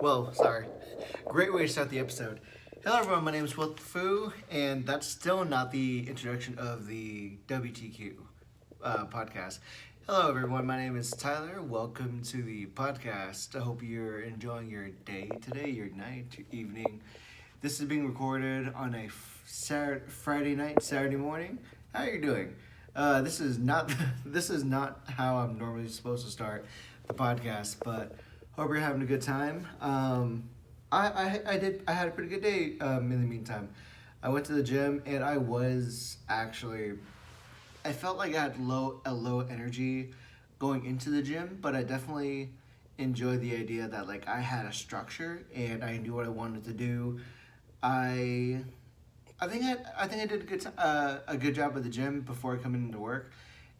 Well, sorry. Great way to start the episode. Hello, everyone. My name is Will Fu, and that's still not the introduction of the WTQ podcast. Hello, everyone. My name is Tyler. Welcome to the podcast. I hope you're enjoying your day today, your night, your evening. This is being recorded on a Friday night, Saturday morning. How are you doing? This is not this is not how I'm normally supposed to start the podcast, but hope you're having a good time. I had a pretty good day. In the meantime, I went to the gym and I felt like I had a low energy going into the gym, but I definitely enjoyed the idea that like I had a structure and I knew what I wanted to do. I I think I did a good job at the gym before coming into work,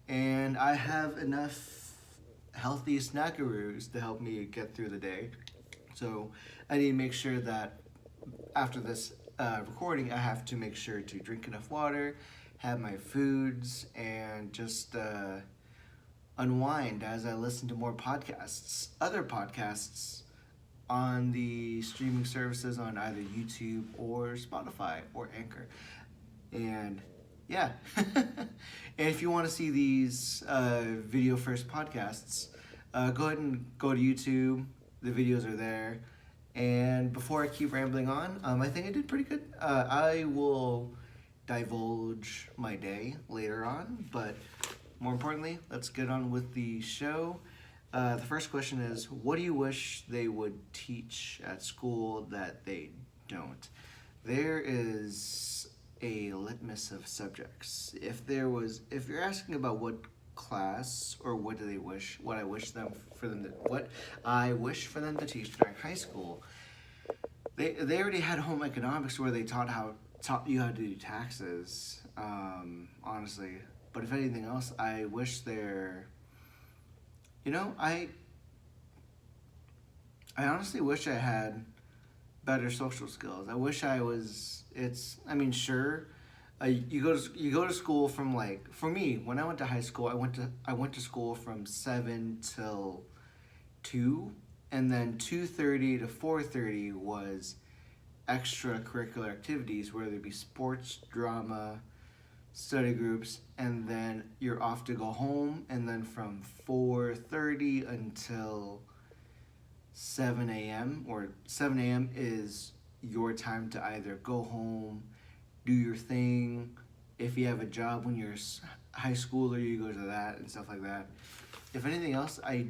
and I have enough healthy snackaroos to help me get through the day. So I need to make sure that after this recording, I have to make sure to drink enough water, have my foods, and just unwind as I listen to more podcasts, other podcasts on the streaming services on either YouTube or Spotify or Anchor. And yeah. And if you want to see these video first podcasts, go ahead and go to YouTube. The videos are there. And before I keep rambling on, I think I did pretty good. I will divulge my day later on, but more importantly, let's get on with the show. The first question is, what do you wish they would teach at school that they don't? There is a litmus of subjects. If you're asking about what class or what do they wish, what I wish for them to teach during high school, they already had home economics where they taught you how to do taxes. Honestly, but if anything else, I wish they're you know, I honestly wish I had better social skills. I wish I was. Sure, you go to school from like for me when I went to high school. I went to school from 7 till 2, and then 2:30 to 4:30 was extracurricular activities, whether it be sports, drama, study groups, and then you're off to go home, and then from 4:30 until 7 a.m. or 7 a.m. is your time to either go home, do your thing. If you have a job when you're high schooler, you go to that and stuff like that. If anything else, I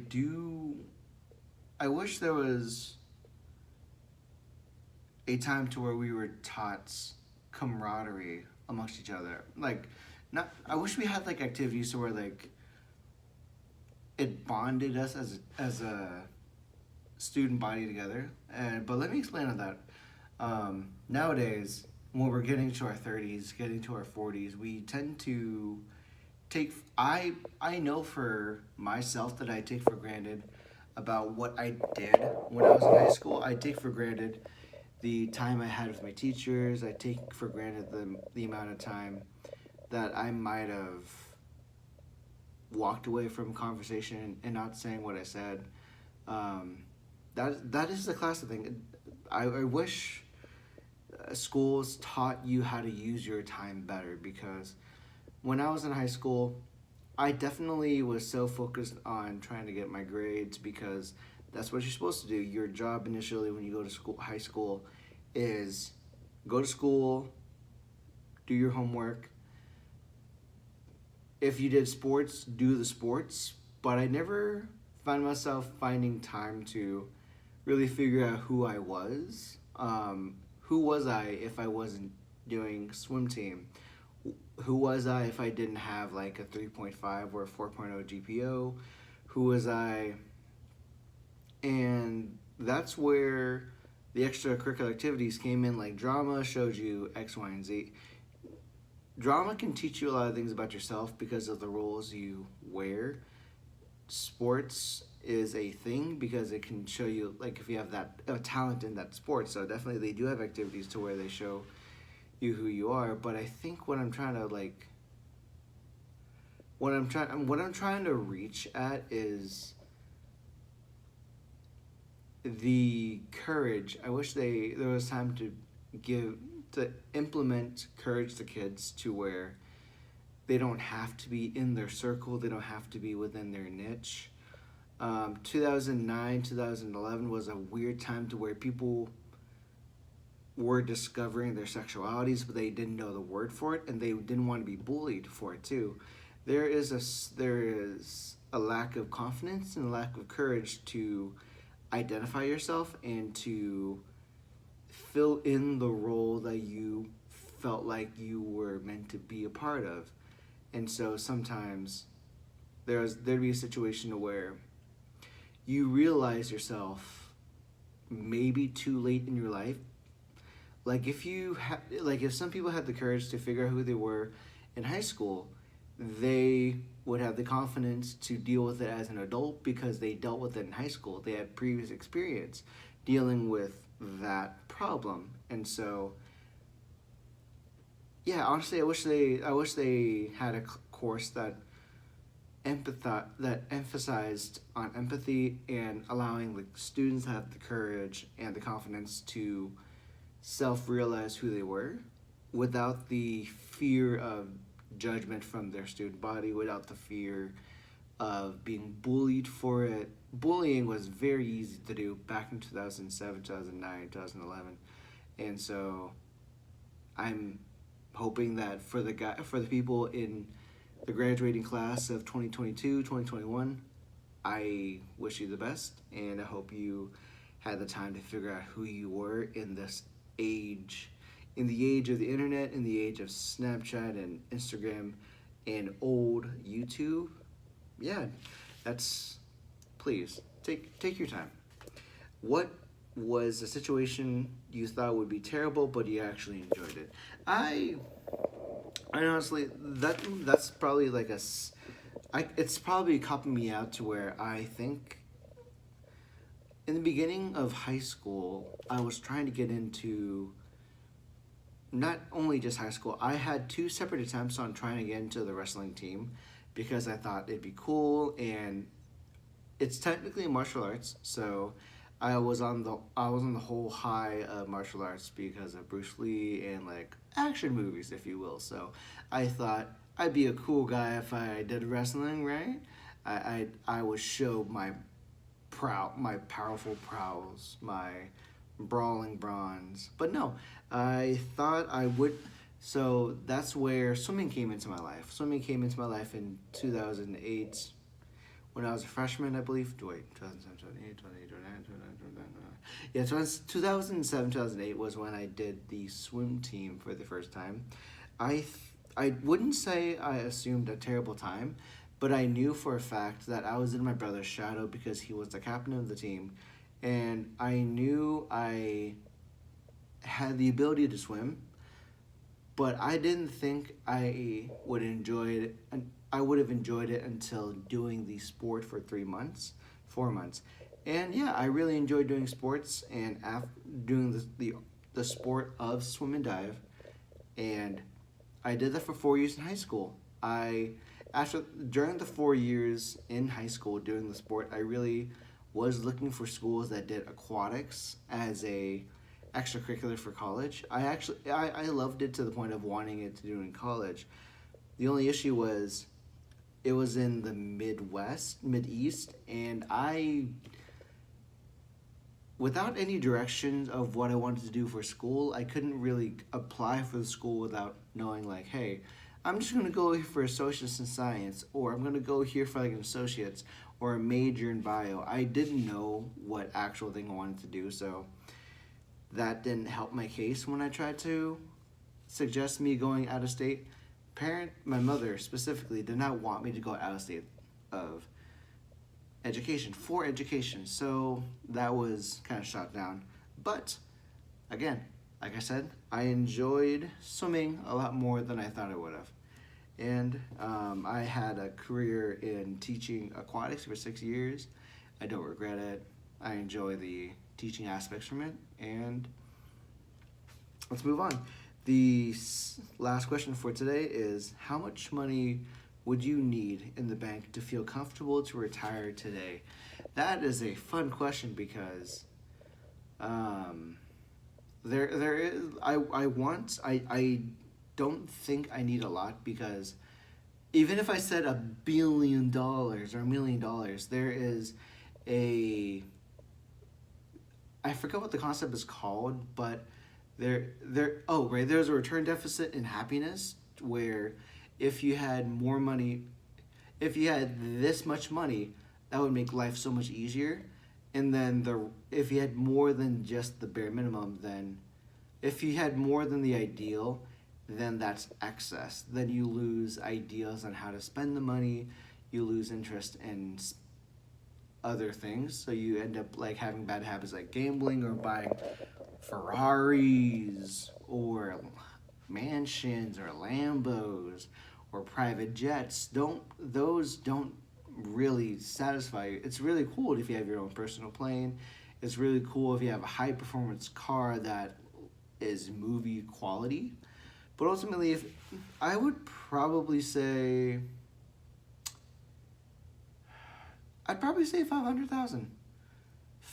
wish there was a time to where we were taught camaraderie amongst each other. Like, not. I wish we had like activities to where like it bonded us as a student body together. But let me explain on that. Nowadays, when we're getting to our 30s, getting to our 40s, we tend to take. I know for myself that I take for granted about what I did when I was in high school. I take for granted the time I had with my teachers. I take for granted the amount of time that I might have walked away from conversation and not saying what I said. That is the classic thing. I wish schools taught you how to use your time better, because when I was in high school, I definitely was so focused on trying to get my grades, because that's what you're supposed to do. Your job initially when you go to school, high school, is go to school, do your homework. If you did sports, do the sports. But I never found myself finding time to really figure out who I was. Who was I if I wasn't doing swim team? Who was I if I didn't have like a 3.5 or a 4.0 GPO? Who was I? And that's where the extracurricular activities came in. Like drama showed you X, Y, and Z. Drama can teach you a lot of things about yourself because of the roles you wear. Sports is a thing because it can show you like if you have that talent in that sport. So definitely they do have activities to where they show you who you are. But I think what I'm trying to reach at is the courage. I wish there was time give to implement courage to kids to where they don't have to be in their circle. They don't have to be within their niche. 2009, 2011 was a weird time to where people were discovering their sexualities, but they didn't know the word for it, and they didn't want to be bullied for it too. There is a lack of confidence and a lack of courage to identify yourself and to fill in the role that you felt like you were meant to be a part of. And so sometimes there'd be a situation where you realize yourself maybe too late in your life. Like if some people had the courage to figure out who they were in high school, they would have the confidence to deal with it as an adult because they dealt with it in high school. They had previous experience dealing with that problem. And so yeah, honestly, I wish they had a course that emphasized on empathy and allowing the students to have the courage and the confidence to self-realize who they were without the fear of judgment from their student body, without the fear of being bullied for it. Bullying was very easy to do back in 2007, 2009, 2011. And so I'm hoping that for the people in the graduating class of 2022, 2021, I wish you the best, and I hope you had the time to figure out who you were in this age, in the age of the internet, in the age of Snapchat and Instagram and old YouTube. Yeah, please take your time. What was a situation you thought would be terrible, but you actually enjoyed it? I honestly, that's probably like it's probably copping me out to where I think in the beginning of high school, I was trying to get into not only just high school. I had two separate attempts on trying to get into the wrestling team because I thought it'd be cool, and it's technically martial arts, so I was on the whole high of martial arts because of Bruce Lee and like action movies, if you will. So I thought I'd be a cool guy if I did wrestling, right? I would show my powerful prowess, my brawling bronze. But no, I thought I would. So that's where swimming came into my life. Swimming came into my life in 2008 when I was a freshman, I believe. Wait, 2007, 2008, 2008, 2009. Yeah, 2007, 2008 was when I did the swim team for the first time. I wouldn't say I assumed a terrible time, but I knew for a fact that I was in my brother's shadow because he was the captain of the team, and I knew I had the ability to swim, but I didn't think I would enjoy it. And I would have enjoyed it until doing the sport for 3 months, 4 months, and yeah, I really enjoyed doing sports and doing the sport of swim and dive, and I did that for 4 years in high school. During the 4 years in high school doing the sport, I really was looking for schools that did aquatics as a extracurricular for college. I loved it to the point of wanting it to do in college. The only issue was it was in the Mideast, and without any direction of what I wanted to do for school, I couldn't really apply for the school without knowing, like, hey, I'm just going to go here for associates in science, or I'm going to go here for like an associate's or a major in bio. I didn't know what actual thing I wanted to do, so that didn't help my case when I tried to suggest me going out of state. My mother specifically did not want me to go out of state of for education, so that was kind of shot down. But again, like I said, I enjoyed swimming a lot more than I thought I would have. And I had a career in teaching aquatics for 6 years. I don't regret it. I enjoy the teaching aspects from it. And let's move on. The last question for today is, how much money would you need in the bank to feel comfortable to retire today? That is a fun question because Um, there is I don't think I need a lot, because even if I said $1 billion or $1 million, there is a I forget what the concept is called, but there's a return deficit in happiness, where if you had more money, if you had this much money, that would make life so much easier. And then if you had more than just the bare minimum, then if you had more than the ideal, then that's excess. Then you lose ideas on how to spend the money. You lose interest in other things. So you end up like having bad habits like gambling or buying Ferraris or mansions or Lambos or private jets. Don't really satisfy you. It's really cool if you have your own personal plane. It's really cool if you have a high performance car that is movie quality. But ultimately, if I would probably say, I'd probably say 500,000.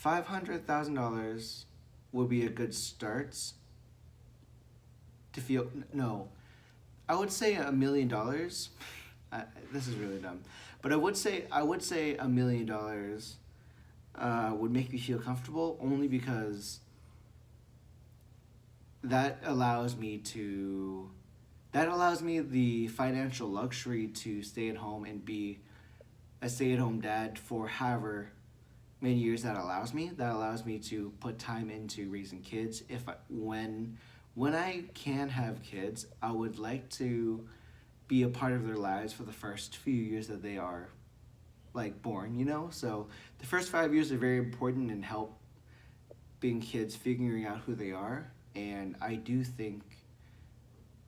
$500,000 would be a good start to feel. No, I would say $1 million. This is really dumb, but I would say $1 million would make me feel comfortable, only because that allows me to that allows me the financial luxury to stay at home and be a stay-at-home dad for however many years that allows me to put time into raising kids. If I, when I can have kids, I would like to be a part of their lives for the first few years that they are like born, so the first 5 years are very important and help being kids figuring out who they are. And I do think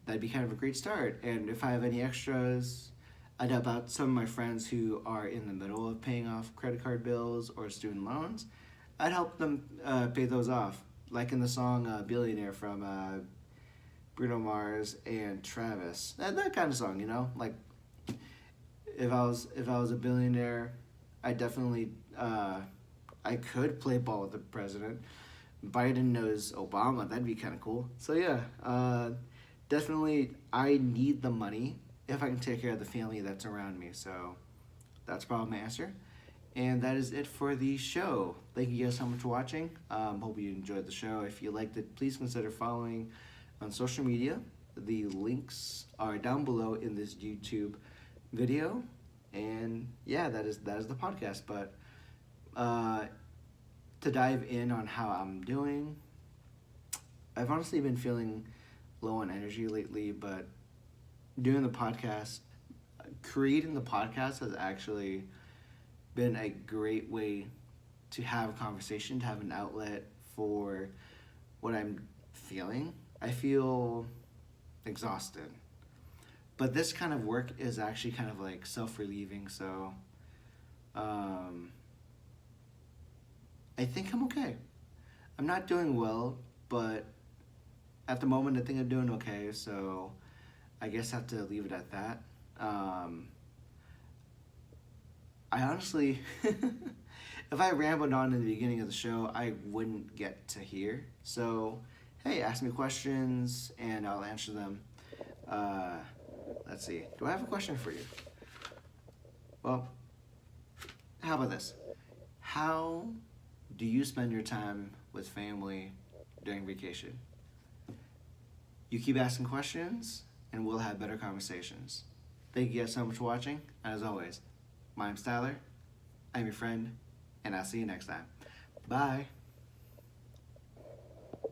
that'd be kind of a great start. And if I have any extras, I know about some of my friends who are in the middle of paying off credit card bills or student loans. I'd help them pay those off, like in the song "Billionaire" from Bruno Mars and Travis. That kind of song, Like if I was a billionaire, I definitely I could play ball with the president. Biden knows Obama. That'd be kind of cool. So yeah, definitely I need the money if I can take care of the family that's around me. So that's probably my answer. And that is it for the show. Thank you guys so much for watching. Hope you enjoyed the show. If you liked it, please consider following on social media. The links are down below in this YouTube video. And yeah, that is the podcast. But to dive in on how I'm doing, I've honestly been feeling low on energy lately, but doing the podcast, creating the podcast has actually been a great way to have a conversation, to have an outlet for what I'm feeling. I feel exhausted, but this kind of work is actually kind of like self-relieving, so I think I'm okay. I'm not doing well, but at the moment I think I'm doing okay, so I guess I have to leave it at that. I honestly, if I rambled on in the beginning of the show, I wouldn't get to here. So, hey, ask me questions and I'll answer them. Let's see. Do I have a question for you? Well, how about this? How do you spend your time with family during vacation? You keep asking questions and we'll have better conversations. Thank you guys so much for watching. As always, my name's Tyler, I'm your friend, and I'll see you next time. Bye.